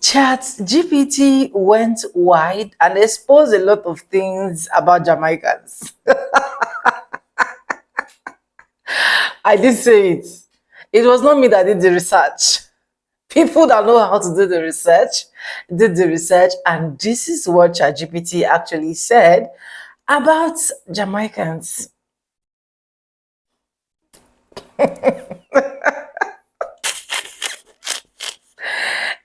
ChatGPT went wide and exposed a lot of things about Jamaicans. I did say it. It was not me that did the research. People that know how to do the research did the research, and this is what ChatGPT actually said about Jamaicans.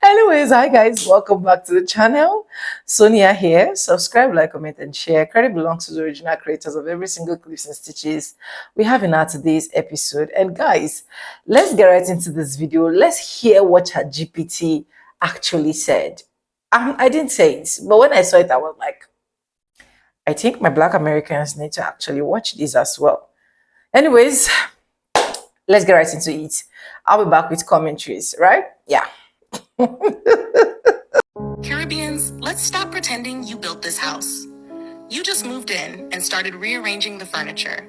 Anyways, hi guys, welcome back to the channel. Sonia here. Subscribe, like, comment, and share. Credit belongs to the original creators of every single clips and stitches we have in our today's episode. And guys, let's get right into this video. Let's hear what ChatGPT actually said. I didn't say it, but when I saw it, I was like, I think my Black Americans need to actually watch this as well. Anyways, let's get right into it. I'll be back with commentaries, right? Yeah. Caribbeans, let's stop pretending you built this house. You just moved in and started rearranging the furniture.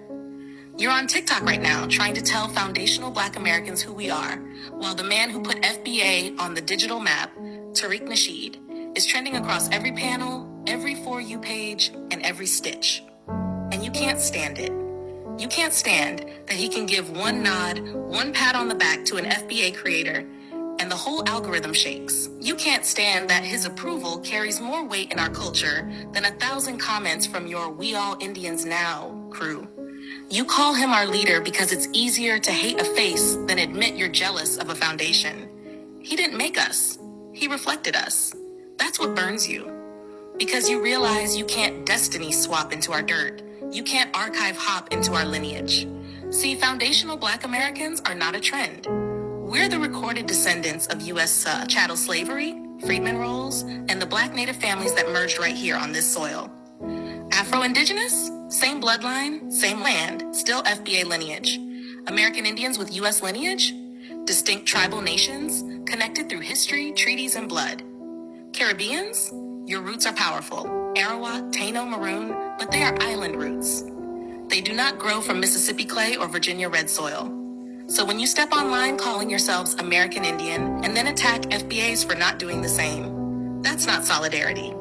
You're on TikTok right now trying to tell foundational Black Americans who we are, while the man who put FBA on the digital map, Tariq Nasheed, is trending across every panel, every For You page, and every stitch. And you can't stand it. You can't stand that he can give one nod, one pat on the back to an FBA creator, and the whole algorithm shakes. You can't stand that his approval carries more weight in our culture than 1,000 comments from your We All Indians Now crew. You call him our leader because it's easier to hate a face than admit you're jealous of a foundation. He didn't make us. He reflected us. That's what burns you. Because you realize you can't destiny swap into our dirt. You can't archive hop into our lineage. See, foundational Black Americans are not a trend. We're the recorded descendants of U.S. chattel slavery, freedmen rolls, and the Black Native families that merged right here on this soil. Afro-Indigenous? Same bloodline, same land, still FBA lineage. American Indians with U.S. lineage? Distinct tribal nations, connected through history, treaties, and blood. Caribbeans? Your roots are powerful. Arawak, Taino, Maroon, but they are island roots. They do not grow from Mississippi clay or Virginia red soil. So when you step online calling yourselves American Indian and then attack FBAs for not doing the same, that's not solidarity.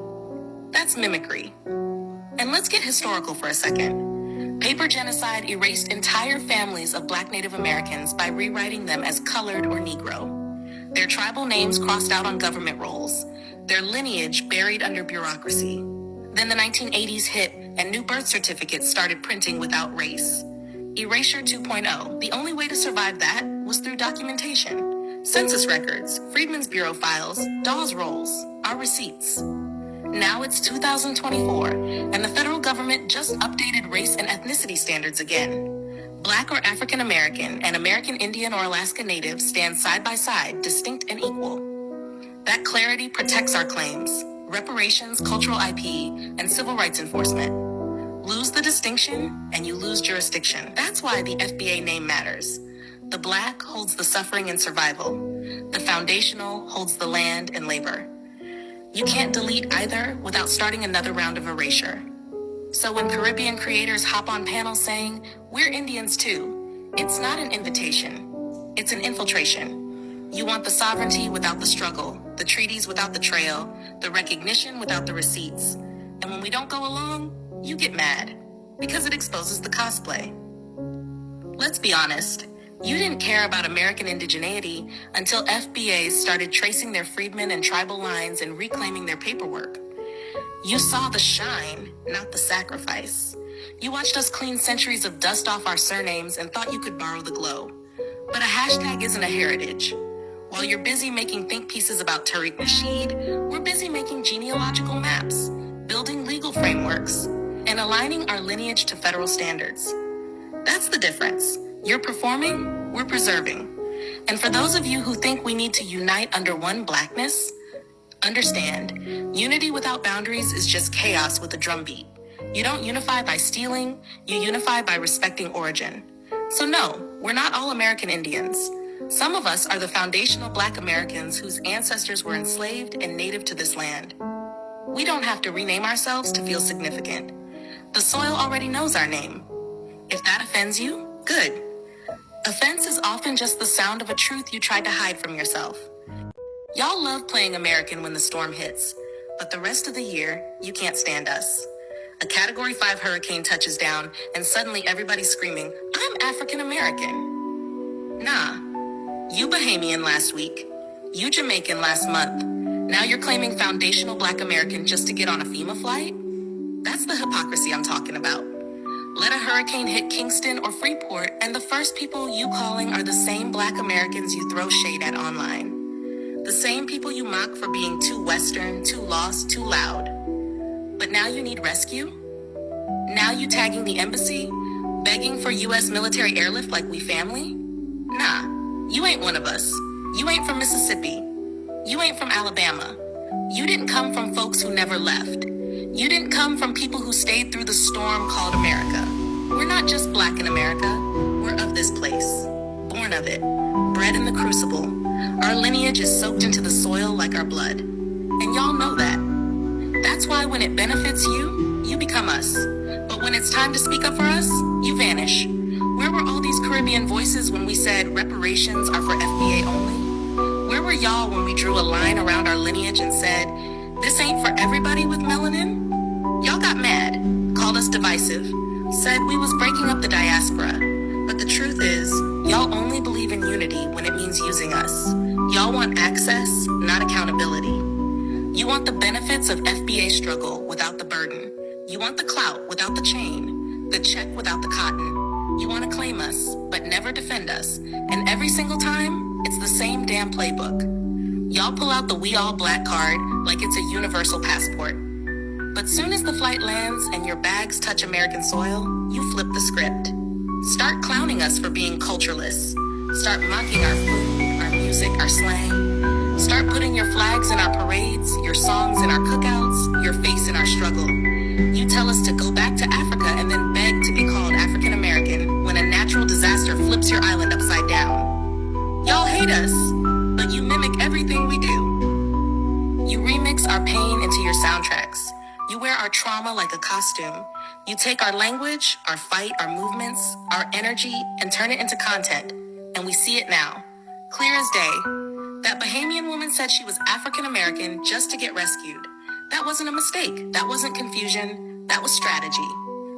That's mimicry. And let's get historical for a second. Paper genocide erased entire families of Black Native Americans by rewriting them as colored or Negro. Their tribal names crossed out on government rolls, their lineage buried under bureaucracy. Then the 1980s hit and new birth certificates started printing without race. Erasure 2.0, the only way to survive that was through documentation. Census records, Freedmen's Bureau files, Dawes rolls, our receipts. Now it's 2024, and the federal government just updated race and ethnicity standards again. Black or African American and American Indian or Alaska Native stand side by side, distinct and equal. That clarity protects our claims, reparations, cultural IP, and civil rights enforcement. Lose the distinction, and you lose jurisdiction. That's why the FBA name matters. The Black holds the suffering and survival. The foundational holds the land and labor. You can't delete either without starting another round of erasure. So when Caribbean creators hop on panels saying, "We're Indians too," it's not an invitation. It's an infiltration. You want the sovereignty without the struggle, the treaties without the trail, the recognition without the receipts. And when we don't go along, you get mad because it exposes the cosplay. Let's be honest. You didn't care about American indigeneity until FBAs started tracing their freedmen and tribal lines and reclaiming their paperwork. You saw the shine, not the sacrifice. You watched us clean centuries of dust off our surnames and thought you could borrow the glow. But a hashtag isn't a heritage. While you're busy making think pieces about Tariq Nasheed, we're busy making genealogical maps, building legal frameworks, and aligning our lineage to federal standards. That's the difference. You're performing, we're preserving. And for those of you who think we need to unite under one Blackness, understand, unity without boundaries is just chaos with a drumbeat. You don't unify by stealing, you unify by respecting origin. So no, we're not all American Indians. Some of us are the foundational Black Americans whose ancestors were enslaved and native to this land. We don't have to rename ourselves to feel significant. The soil already knows our name. If that offends you, good. Offense is often just the sound of a truth you tried to hide from yourself. Y'all love playing American when the storm hits, but the rest of the year, you can't stand us. A Category 5 hurricane touches down, and suddenly everybody's screaming, I'm African American. Nah, you Bahamian last week. You Jamaican last month. Now you're claiming foundational Black American just to get on a FEMA flight? That's the hypocrisy I'm talking about. Let a hurricane hit Kingston or Freeport, and the first people you calling are the same Black Americans you throw shade at online. The same people you mock for being too Western, too lost, too loud. But now you need rescue? Now you tagging the embassy? Begging for US military airlift like we family? Nah, you ain't one of us. You ain't from Mississippi. You ain't from Alabama. You didn't come from folks who never left. You didn't come from people who stayed through the storm called America. We're not just Black in America. We're of this place. Born of it. Bred in the crucible. Our lineage is soaked into the soil like our blood. And y'all know that. That's why when it benefits you, you become us. But when it's time to speak up for us, you vanish. Where were all these Caribbean voices when we said reparations are for FBA only? Where were y'all when we drew a line around our lineage and said, this ain't for everybody with melanin? Y'all got mad, called us divisive, said we was breaking up the diaspora. But the truth is, y'all only believe in unity when it means using us. Y'all want access, not accountability. You want the benefits of FBA struggle without the burden. You want the clout without the chain, the check without the cotton. You want to claim us, but never defend us. And every single time, it's the same damn playbook. Y'all pull out the We All Black card like it's a universal passport. But soon as the flight lands and your bags touch American soil, you flip the script. Start clowning us for being cultureless. Start mocking our food, our music, our slang. Start putting your flags in our parades, your songs in our cookouts, your face in our struggle. You tell us to go back to Africa and then beg to be called African American when a natural disaster flips your island upside down. Y'all hate us, but you mimic everything we do. You remix our pain into your soundtracks. You wear our trauma like a costume. You take our language, our fight, our movements, our energy, and turn it into content. And we see it now. Clear as day. That Bahamian woman said she was African American just to get rescued. That wasn't a mistake. That wasn't confusion. That was strategy.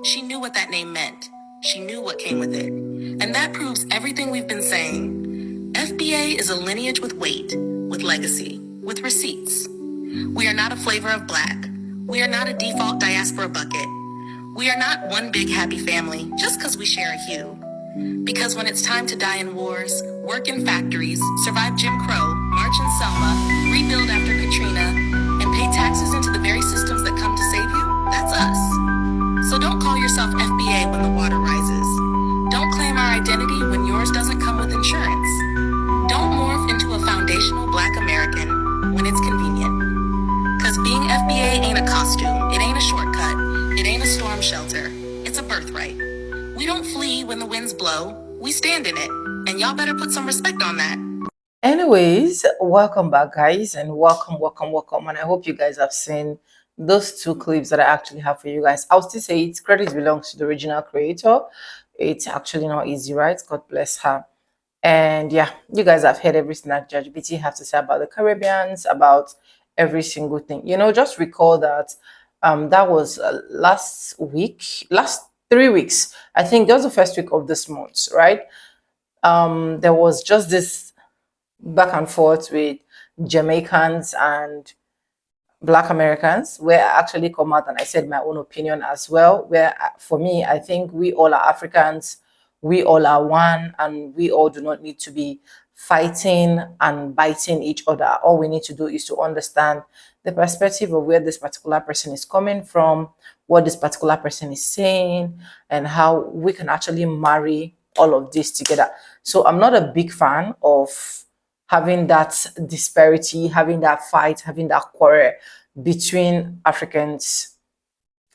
She knew what that name meant. She knew what came with it. And that proves everything we've been saying. FBA is a lineage with weight, with legacy, with receipts. We are not a flavor of Black. We are not a default diaspora bucket. We are not one big happy family just because we share a hue. Because when it's time to die in wars, work in factories, survive Jim Crow, march in Selma, rebuild after Katrina, and pay taxes into the very systems that come to save you, that's us. So don't call yourself FBA when the water rises. Don't claim our identity when yours doesn't come with insurance. Don't morph into a foundational Black American when it's convenient. Because being FBA ain't a costume, it ain't a shortcut, it ain't a storm shelter, it's a birthright. We don't flee when the winds blow, we stand in it, and y'all better put some respect on that. Anyways, welcome back, guys, and welcome. And I hope you guys have seen those two clips that I actually have for you guys. I'll still say it, credit belongs to the original creator. It's actually not easy, right? God bless her. And yeah, you guys have heard everything that Chatgpt has to say about the Caribbeans, about every single thing. Just recall that that was last 3 weeks. I think that was the first week of this month, right? There was just this back and forth with Jamaicans and Black Americans, where I actually come out and I said my own opinion as well. Where for me, I think we all are Africans, we all are one, and we all do not need to be fighting and biting each other. All we need to do is to understand the perspective of where this particular person is coming from, what this particular person is saying, and how we can actually marry all of this together. So I'm not a big fan of having that disparity, having that fight, having that quarrel between Africans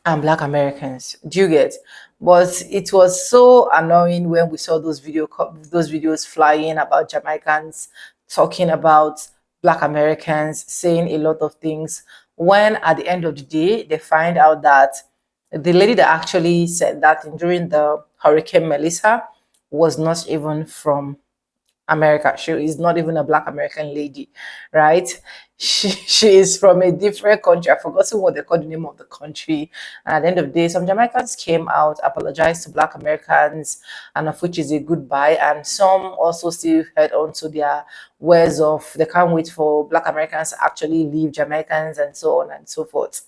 and Black Americans. Do you get? But it was so annoying when we saw those videos flying about Jamaicans talking about Black Americans, saying a lot of things, when at the end of the day they find out that the lady that actually said that during the Hurricane Melissa was not even from America. She is not even a Black American lady, right? She is from a different country. I've forgotten what they call the name of the country. And at the end of the day, some Jamaicans came out, apologized to Black Americans, and of which is a goodbye. And some also still head on to their ways of they can't wait for Black Americans to actually leave Jamaicans and so on and so forth.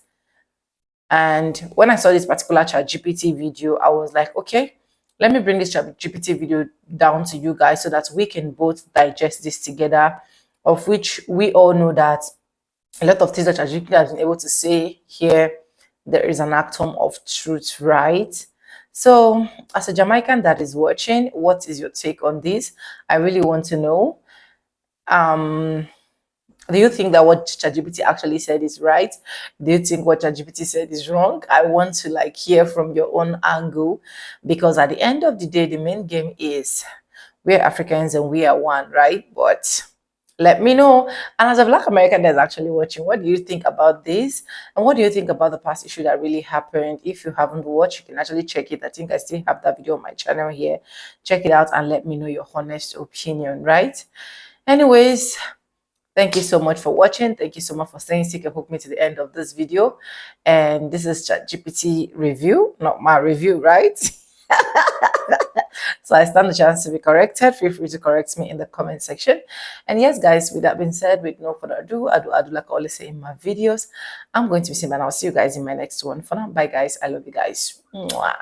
And when I saw this particular ChatGPT video, I was like, okay, let me bring this ChatGPT video down to you guys so that we can both digest this together, of which we all know that a lot of things that ChatGPT has been able to say here, there is an atom of truth, right? So, as a Jamaican that is watching, what is your take on this? I really want to know. Um, do you think that what ChatGPT actually said is right? Do you think what ChatGPT said is wrong? I want to like hear from your own angle, because at the end of the day, the main game is we're Africans and we are one, right? But let me know. And as a Black American that's actually watching, what do you think about this? And what do you think about the past issue that really happened? If you haven't watched, you can actually check it. I think I still have that video on my channel here. Check it out and let me know your honest opinion, right? Anyways, thank you so much for watching. Thank you so much for staying stick and hook me to the end of this video. And this is ChatGPT review, not my review, right? So I stand the chance to be corrected. Feel free to correct me in the comment section. And yes, guys, with that being said, with no further ado, I do like I always say in my videos, I'm going to be seeing, and I'll see you guys in my next one. For now, bye, guys. I love you guys. Mwah.